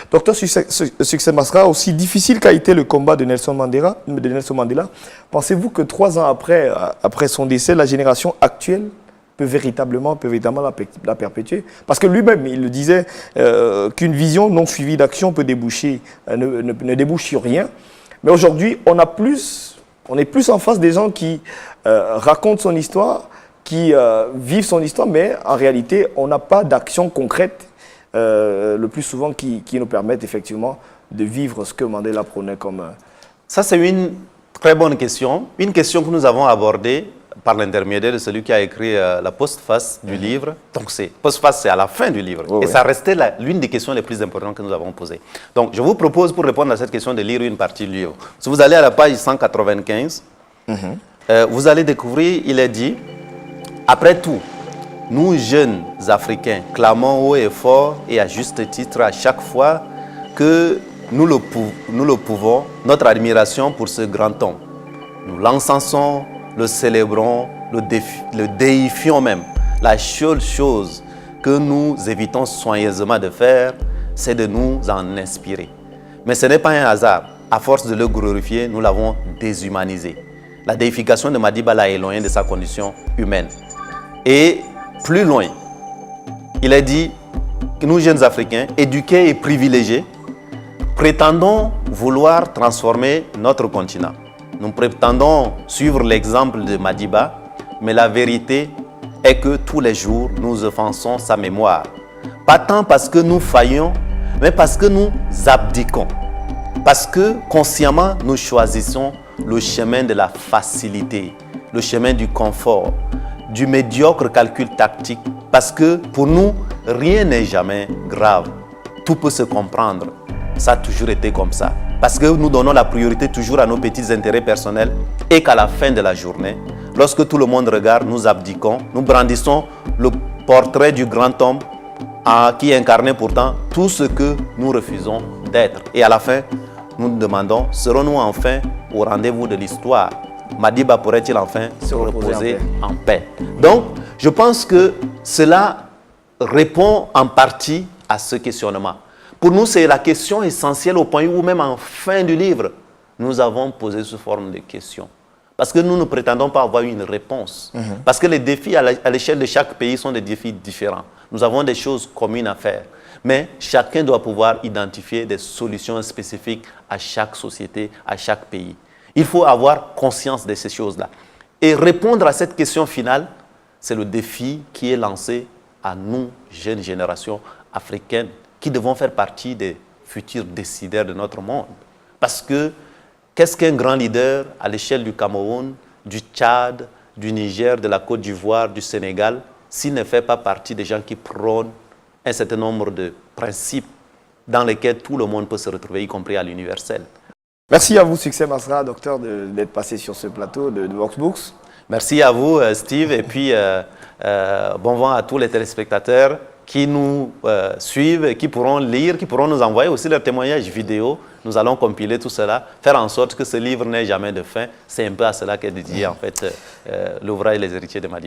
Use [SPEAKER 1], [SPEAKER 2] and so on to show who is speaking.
[SPEAKER 1] Docteur Succès Masra, aussi difficile qu'a été le combat de Nelson Mandela, pensez-vous que 3 ans après son décès, la génération actuelle peut véritablement la perpétuer? Parce que lui-même, il le disait, qu'une vision non suivie d'action peut déboucher, ne débouche sur rien. Mais aujourd'hui, on est plus en face des gens qui racontent son histoire, qui vivent son histoire, mais en réalité, on n'a pas d'action concrète, le plus souvent qui nous permettent effectivement de vivre ce que Mandela prônait comme...
[SPEAKER 2] Ça, c'est une très bonne question. Une question que nous avons abordée par l'intermédiaire de celui qui a écrit la postface du livre. Donc, postface, c'est à la fin du livre. Et ça restait l'une des questions les plus importantes que nous avons posées. Donc, je vous propose, pour répondre à cette question, de lire une partie du livre. Si vous allez à la page 195, vous allez découvrir, il est dit, « Après tout, nous, jeunes Africains, clamons haut et fort et à juste titre à chaque fois que nous le pouvons, notre admiration pour ce grand homme. Nous l'encensons, le célébrons, le déifions même. La seule chose que nous évitons soigneusement de faire, c'est de nous en inspirer. Mais ce n'est pas un hasard. À force de le glorifier, nous l'avons déshumanisé. La déification de Madiba l'a éloigné de sa condition humaine. Et plus loin, il a dit que nous, jeunes Africains, éduqués et privilégiés, prétendons vouloir transformer notre continent. Nous prétendons suivre l'exemple de Madiba, mais la vérité est que tous les jours, nous offensons sa mémoire. Pas tant parce que nous faillons, mais parce que nous abdiquons. Parce que consciemment, nous choisissons le chemin de la facilité, le chemin du confort, du médiocre calcul tactique. Parce que pour nous, rien n'est jamais grave. Tout peut se comprendre. Ça a toujours été comme ça. Parce que nous donnons la priorité toujours à nos petits intérêts personnels et qu'à la fin de la journée, lorsque tout le monde regarde, nous abdiquons, nous brandissons le portrait du grand homme qui incarnait pourtant tout ce que nous refusons d'être. Et à la fin, nous nous demandons, serons-nous enfin au rendez-vous de l'histoire? Madiba pourrait-il enfin se reposer en paix? Donc, je pense que cela répond en partie à ce questionnement. Pour nous, c'est la question essentielle au point où même en fin du livre, nous avons posé sous forme de questions. Parce que nous ne prétendons pas avoir une réponse. Parce que les défis à l'échelle de chaque pays sont des défis différents. Nous avons des choses communes à faire. Mais chacun doit pouvoir identifier des solutions spécifiques à chaque société, à chaque pays. Il faut avoir conscience de ces choses-là. Et répondre à cette question finale, c'est le défi qui est lancé à nous, jeunes générations africaines, qui devons faire partie des futurs décideurs de notre monde. Parce que, qu'est-ce qu'un grand leader à l'échelle du Cameroun, du Tchad, du Niger, de la Côte d'Ivoire, du Sénégal, s'il ne fait pas partie des gens qui prônent un certain nombre de principes dans lesquels tout le monde peut se retrouver, y compris à l'universel.
[SPEAKER 1] Merci à vous, Succès Masra, docteur, d'être passé sur ce plateau de Voxbooks.
[SPEAKER 2] Merci à vous, Steve, et puis bon vent à tous les téléspectateurs qui nous suivent, qui pourront lire, qui pourront nous envoyer aussi leurs témoignages vidéo. Nous allons compiler tout cela, faire en sorte que ce livre n'ait jamais de fin. C'est un peu à cela qu'est dédié en fait l'ouvrage Les héritiers de Madiba.